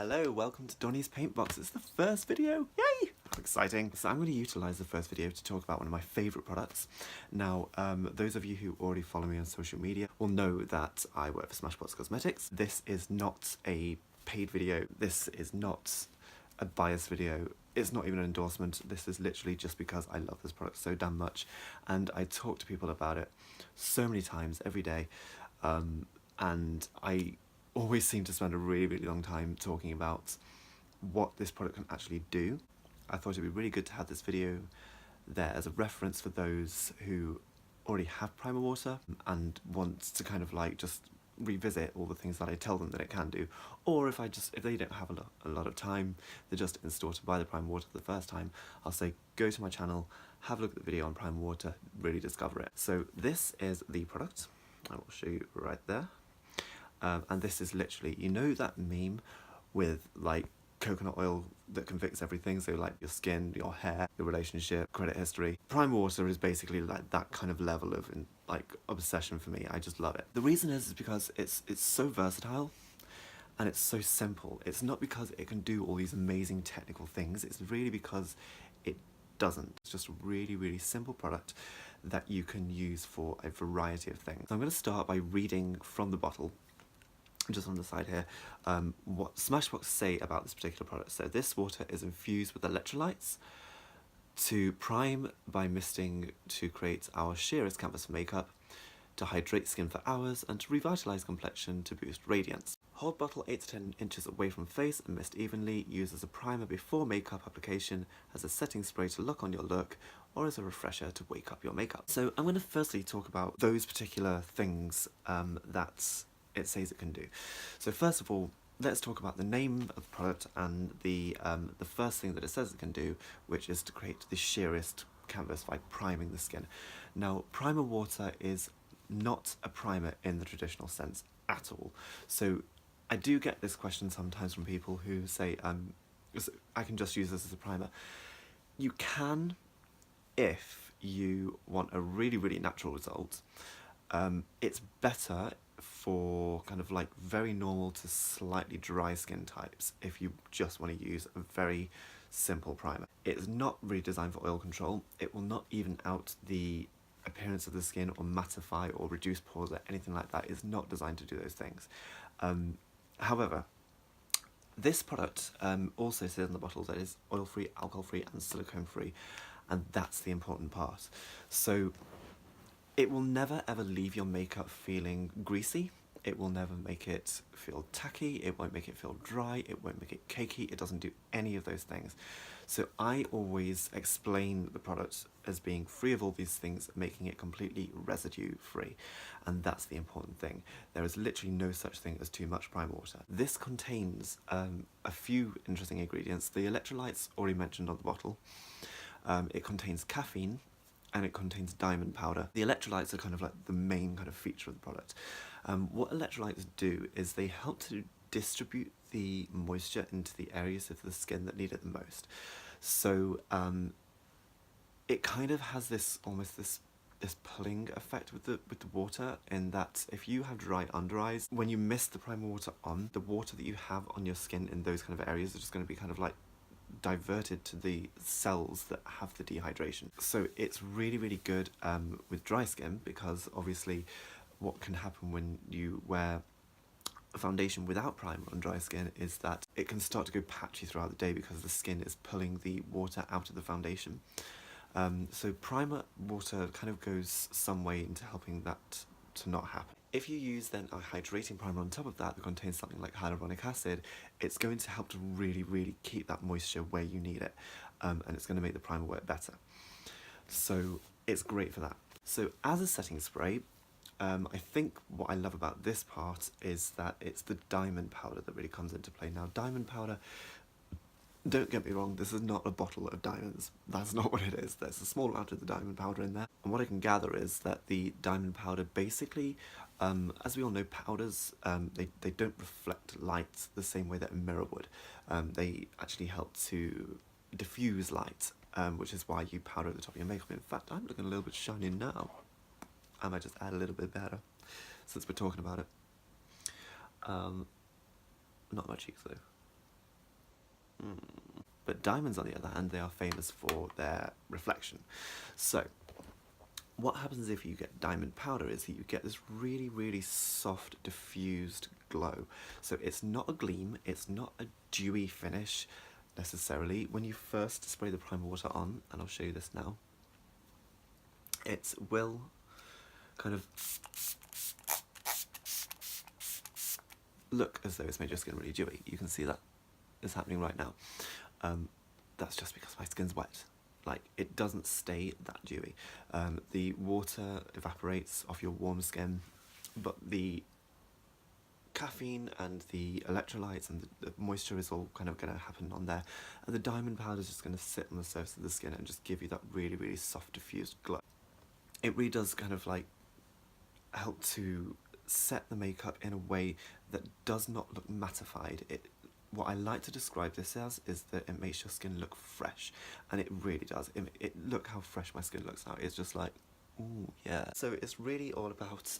Hello, welcome to Donnie's Paint Box. It's the first video, yay! How exciting. So I'm going to utilise the first video to talk about one of my favourite products. Now, those of you who already follow me on social media will know that I work for Smashbox Cosmetics. This is not a paid video. This is not a bias video. It's not even an endorsement. This is literally just because I love this product so damn much. And I talk to people about it so many times every day. And I always seem to spend a really long time talking about what this product can actually do. I thought it'd be really good to have this video there as a reference for those who already have primer water and want to kind of like just revisit all the things that I tell them that it can do, or if they don't have a lot of time, they're just in store to buy the primer water for the first time, I'll say go to my channel, have a look at the video on primer water, really discover it. So this is the product. I will show you right there. And this is literally, you know that meme with like coconut oil that can fix everything, so like your skin, your hair, your relationship, credit history. Primer water is basically like that kind of level of like obsession for me. I just love it. The reason is because it's so versatile and it's so simple. It's not because it can do all these amazing technical things, it's really because it doesn't. It's just a really simple product that you can use for a variety of things. So I'm going to start by reading from the bottle, just on the side here, what Smashbox say about this particular product. So this water is infused with electrolytes to prime by misting to create our sheerest canvas for makeup, to hydrate skin for hours, and to revitalise complexion to boost radiance. Hold bottle 8 to 10 inches away from face and mist evenly. Use as a primer before makeup application, as a setting spray to lock on your look, or as a refresher to wake up your makeup. So I'm going to firstly talk about those particular things that it says it can do. So first of all, let's talk about the name of the product and the first thing that it says it can do, which is to create the sheerest canvas by priming the skin. Now, primer water is not a primer in the traditional sense at all. So I do get this question sometimes from people who say, I can just use this as a primer. You can, if you want a really natural result. It's better for kind of like very normal to slightly dry skin types if you just want to use a very simple primer. It's not really designed for oil control. It will not even out the appearance of the skin or mattify or reduce pores or anything like that. It's not designed to do those things. However, this product also says on the bottle that it's oil-free, alcohol-free and silicone-free, and that's the important part. So it will never ever leave your makeup feeling greasy. It will never make it feel tacky. It won't make it feel dry. It won't make it cakey. It doesn't do any of those things. So I always explain the product as being free of all these things, making it completely residue free. And that's the important thing. There is literally no such thing as too much primer water. This contains a few interesting ingredients. The electrolytes already mentioned on the bottle. It contains caffeine, and it contains diamond powder. The electrolytes are kind of like the main kind of feature of the product. What electrolytes do is they help to distribute the moisture into the areas of the skin that need it the most. So it kind of has this almost this pulling effect with the water, in that if you have dry under eyes, when you mist the primer water on, the water that you have on your skin in those kind of areas are just going to be kind of like diverted to the cells that have the dehydration. So it's really good with dry skin, because obviously what can happen when you wear a foundation without primer on dry skin is that it can start to go patchy throughout the day because the skin is pulling the water out of the foundation. So primer water kind of goes some way into helping that to not happen. If you use then a hydrating primer on top of that contains something like hyaluronic acid, it's going to help to really keep that moisture where you need it, and it's going to make the primer work better. So it's great for that. So as a setting spray, I think what I love about this part is that it's the diamond powder that really comes into play. Now, diamond powder, don't get me wrong, this is not a bottle of diamonds. That's not what it is. There's a small amount of the diamond powder in there. And what I can gather is that the diamond powder basically, as we all know, powders, they don't reflect light the same way that a mirror would. They actually help to diffuse light, which is why you powder at the top of your makeup. In fact, I'm looking a little bit shiny now. I might just add a little bit better, since we're talking about it. Not my cheeks though. But diamonds, on the other hand, they are famous for their reflection. So what happens if you get diamond powder is that you get this really, really soft, diffused glow. So it's not a gleam, it's not a dewy finish necessarily. When you first spray the primer water on, and I'll show you this now, it will kind of look as though it's made your skin really dewy. You can see that is happening right now. That's just because my skin's wet. Like, it doesn't stay that dewy. The water evaporates off your warm skin, but the caffeine and the electrolytes and the moisture is all kind of going to happen on there, and the diamond powder is just going to sit on the surface of the skin and just give you that really, really soft, diffused glow. It really does kind of like help to set the makeup in a way that does not look mattified. What I like to describe this as is that it makes your skin look fresh, and it really does. Look how fresh my skin looks now. It's just like, ooh, yeah. So it's really all about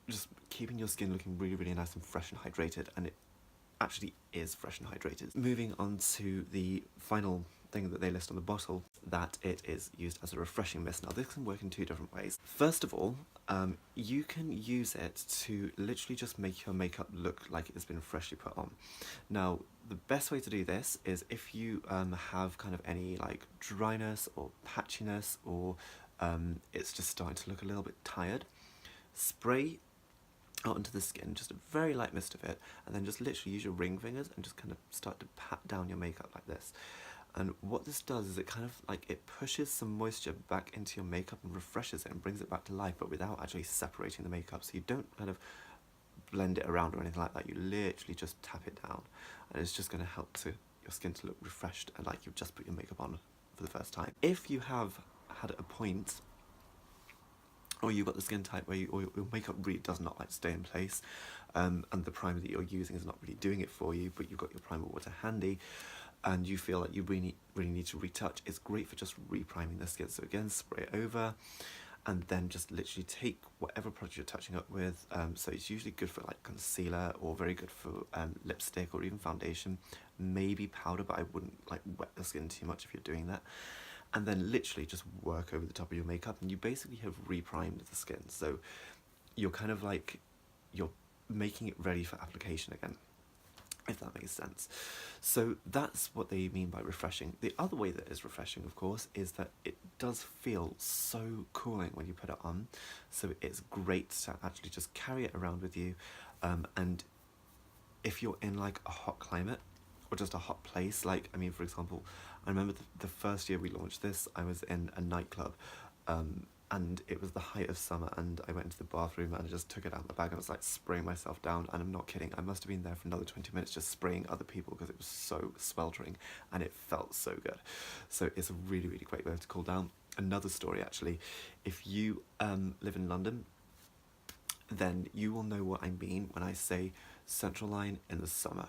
just keeping your skin looking really, really nice and fresh and hydrated, and it actually is fresh and hydrated. Moving on to the final thing that they list on the bottle, that it is used as a refreshing mist. Now, this can work in two different ways. First of all, you can use it to literally just make your makeup look like it's been freshly put on. Now, the best way to do this is if you have kind of any like dryness or patchiness, or it's just starting to look a little bit tired, spray out onto the skin, just a very light mist of it, and then just literally use your ring fingers and just kind of start to pat down your makeup like this. And what this does is it kind of like, it pushes some moisture back into your makeup and refreshes it and brings it back to life, but without actually separating the makeup. So you don't kind of blend it around or anything like that. You literally just tap it down, and it's just going to help to your skin to look refreshed and like you've just put your makeup on for the first time. If you have had a point, or you've got the skin type where your makeup really does not like stay in place, and the primer that you're using is not really doing it for you, but you've got your primer water handy, and you feel like you really need to retouch, it's great for just repriming the skin. So again, spray it over, and then just literally take whatever product you're touching up with. So it's usually good for like concealer, or very good for lipstick, or even foundation, maybe powder, but I wouldn't like wet the skin too much if you're doing that. And then literally just work over the top of your makeup, and you basically have reprimed the skin. So you're kind of like, you're making it ready for application again, if that makes sense. So that's what they mean by refreshing. The other way that is refreshing, of course, is that it does feel so cooling when you put it on. So it's great to actually just carry it around with you. And if you're in like a hot climate, or just a hot place, like, I mean, for example, I remember the first year we launched this, I was in a nightclub, and it was the height of summer, and I went into the bathroom and I just took it out of my bag and I was like spraying myself down, and I'm not kidding, I must have been there for another 20 minutes just spraying other people because it was so sweltering and it felt so good. So it's a really, really great way to cool down. Another story actually, if you live in London, then you will know what I mean when I say central line in the summer.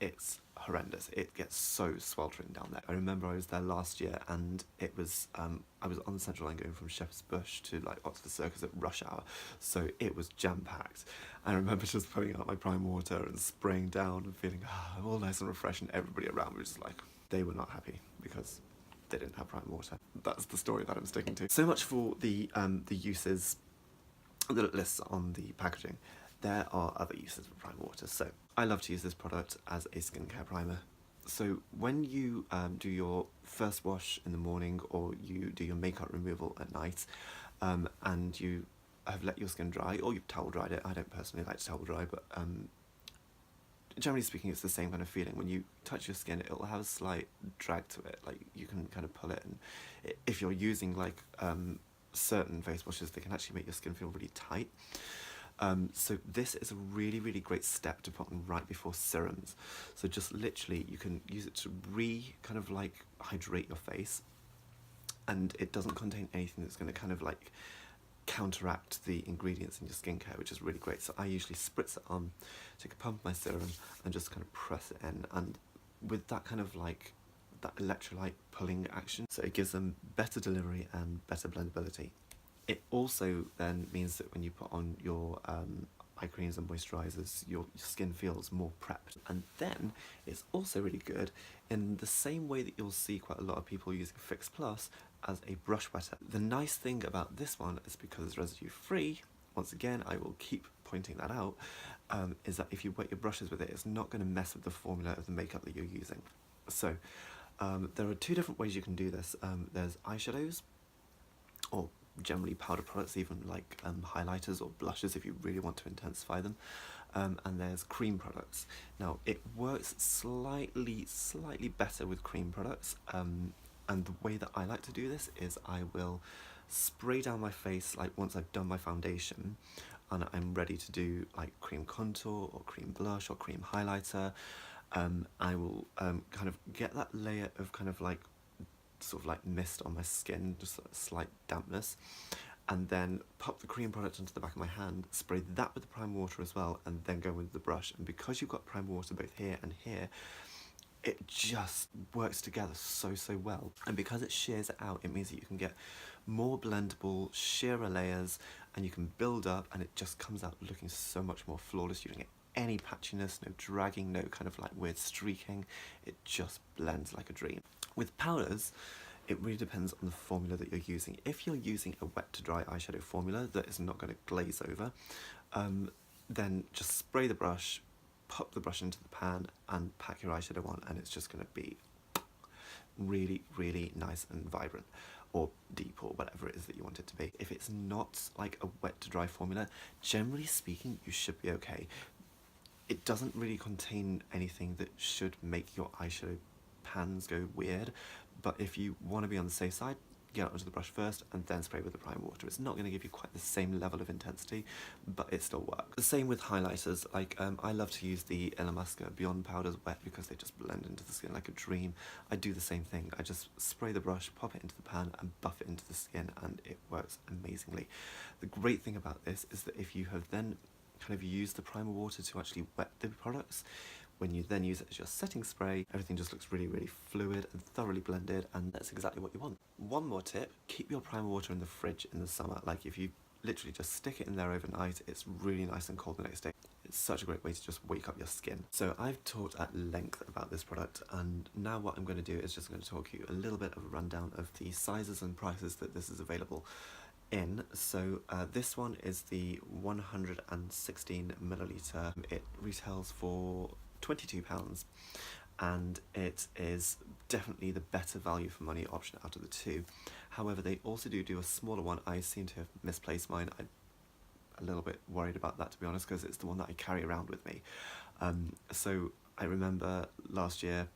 It's horrendous. It gets so sweltering down there. I remember I was there last year, and it was I was on the Central Line going from Shepherd's Bush to like Oxford Circus at rush hour, so it was jam-packed. I remember just putting out my prime water and spraying down and feeling all nice and refreshed, and everybody around me was just like, they were not happy because they didn't have prime water. That's the story that I'm sticking to. So much for the uses that it lists on the packaging. There are other uses for prime water. So I love to use this product as a skincare primer. So when you do your first wash in the morning, or you do your makeup removal at night, and you have let your skin dry, or you've towel dried it. I don't personally like to towel dry, but generally speaking, it's the same kind of feeling. When you touch your skin, it'll have a slight drag to it. Like, you can kind of pull it, and if you're using like certain face washes, they can actually make your skin feel really tight. So this is a really, really great step to put on right before serums. So just literally, you can use it to kind of like hydrate your face, and it doesn't contain anything that's going to kind of like counteract the ingredients in your skincare, which is really great. So I usually spritz it on, take a pump of my serum, and just kind of press it in, and with that kind of like that electrolyte pulling action, so it gives them better delivery and better blendability. It also then means that when you put on your eye creams and moisturisers, your skin feels more prepped. And then it's also really good in the same way that you'll see quite a lot of people using Fix Plus as a brush wetter. The nice thing about this one is because it's residue free, once again I will keep pointing that out, is that if you wet your brushes with it, it's not going to mess with the formula of the makeup that you're using. So there are two different ways you can do this. There's eyeshadows, or generally powder products, even like highlighters or blushes if you really want to intensify them, and there's cream products. Now it works slightly better with cream products, and the way that I like to do this is I will spray down my face like once I've done my foundation and I'm ready to do like cream contour or cream blush or cream highlighter. I will kind of get that layer of kind of like sort of like mist on my skin, just a slight dampness, and then pop the cream product into the back of my hand, spray that with the primer water as well, and then go with the brush. And because you've got primer water both here and here, it just works together so well. And because it shears it out, it means that you can get more blendable, sheerer layers, and you can build up, and it just comes out looking so much more flawless. You don't get any patchiness, no dragging, no kind of like weird streaking. It just blends like a dream. With powders, it really depends on the formula that you're using. If you're using a wet to dry eyeshadow formula that is not going to glaze over, then just spray the brush, pop the brush into the pan and pack your eyeshadow on, and it's just going to be really nice and vibrant, or deep, or whatever it is that you want it to be. If it's not like a wet to dry formula, generally speaking, you should be okay. It doesn't really contain anything that should make your eyeshadow pans go weird, but if you want to be on the safe side, get it onto the brush first and then spray with the primer water. It's not going to give you quite the same level of intensity, but it still works. The same with highlighters. Like I love to use the Illamasqua Beyond powders wet because they just blend into the skin like a dream. I do the same thing. I just spray the brush, pop it into the pan and buff it into the skin, and it works amazingly. The great thing about this is that if you have then kind of used the primer water to actually wet the products, when you then use it as your setting spray, everything just looks really fluid and thoroughly blended, and that's exactly what you want. One more tip, keep your primer water in the fridge in the summer. Like if you literally just stick it in there overnight, it's really nice and cold the next day. It's such a great way to just wake up your skin. So I've talked at length about this product, and now what I'm going to do is just going to talk you a little bit of a rundown of the sizes and prices that this is available in. So this one is the 116 milliliter. It retails for £22, and it is definitely the better value for money option out of the two. However, they also do a smaller one. I seem to have misplaced mine. I'm a little bit worried about that, to be honest, because it's the one that I carry around with me. So I remember last year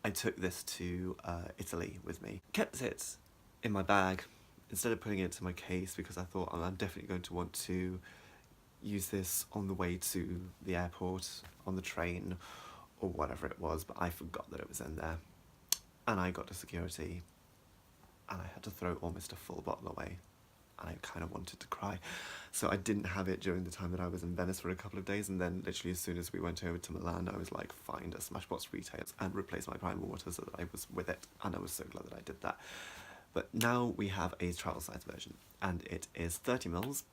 I took this to Italy with me, kept it in my bag instead of putting it into my case, because I thought, oh, I'm definitely going to want to use this on the way to the airport, on the train, or whatever it was, but I forgot that it was in there. And I got to security, and I had to throw almost a full bottle away, and I kind of wanted to cry. So I didn't have it during the time that I was in Venice for a couple of days, and then literally as soon as we went over to Milan, I was like, find a Smashbox retail and replace my primer water so that I was with it, and I was so glad that I did that. But now we have a travel size version, and it is 30 mils,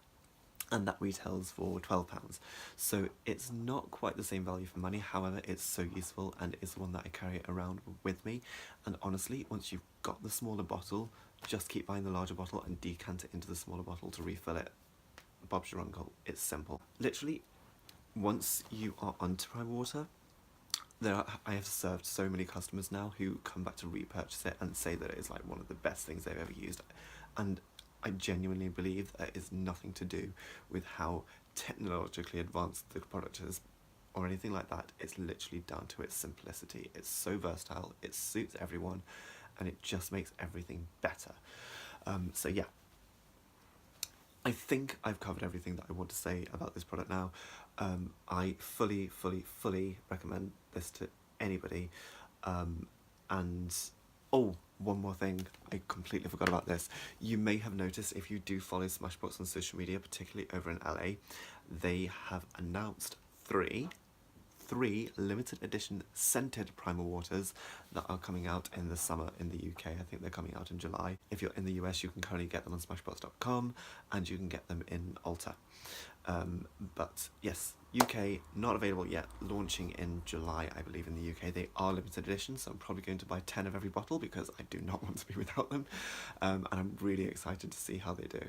and that retails for £12. So it's not quite the same value for money, however it's so useful, and it's the one that I carry around with me. And honestly, once you've got the smaller bottle, just keep buying the larger bottle and decant it into the smaller bottle to refill it. Bob's your uncle. It's simple. Literally, once you are onto primer water, I have served so many customers now who come back to repurchase it and say that it is like one of the best things they've ever used. And I genuinely believe that is nothing to do with how technologically advanced the product is or anything like that. It's literally down to its simplicity. It's so versatile, it suits everyone, and it just makes everything better. So yeah, I think I've covered everything that I want to say about this product now. I fully recommend this to anybody. And oh, one more thing, I completely forgot about this. You may have noticed, if you do follow Smashbox on social media, particularly over in LA, they have announced three limited edition scented primer waters that are coming out in the summer in the UK. I think they're coming out in July. If you're in the US, you can currently get them on smashbox.com, and you can get them in Ulta. But yes, UK not available yet, launching in July I believe in the UK. They are limited edition, so I'm probably going to buy 10 of every bottle because I do not want to be without them, and I'm really excited to see how they do.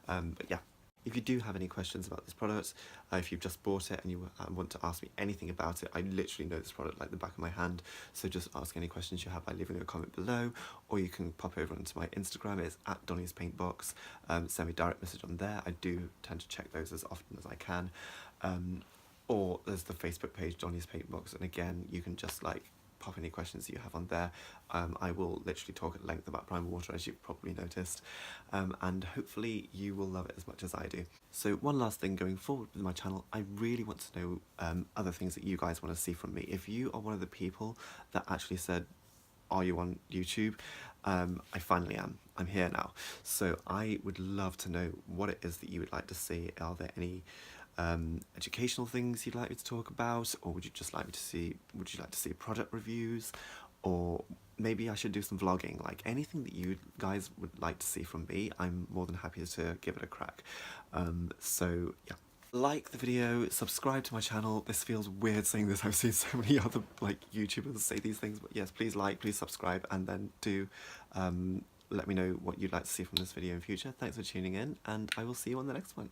But yeah, if you do have any questions about this product, if you've just bought it and you want to ask me anything about it, I literally know this product like the back of my hand, so just ask any questions you have by leaving a comment below, or you can pop over onto my Instagram. It's at Donny's Paintbox. Send me a direct message on there. I do tend to check those as often as I can. Or there's the Facebook page, Donny's Paintbox, and again, you can just like pop any questions that you have on there. I will literally talk at length about Prime Water, as you've probably noticed, and hopefully you will love it as much as I do. So one last thing going forward with my channel, I really want to know other things that you guys want to see from me. If you are one of the people that actually said, are you on YouTube? I finally am. I'm here now. So I would love to know what it is that you would like to see. Are there any educational things you'd like me to talk about, or would you like to see product reviews, or maybe I should do some vlogging? Like anything that you guys would like to see from me, I'm more than happy to give it a crack. So yeah, like the video, subscribe to my channel. This feels weird saying this, I've seen so many other like YouTubers say these things, but yes, please like, please subscribe, and then do let me know what you'd like to see from this video in future. Thanks for tuning in, and I will see you on the next one.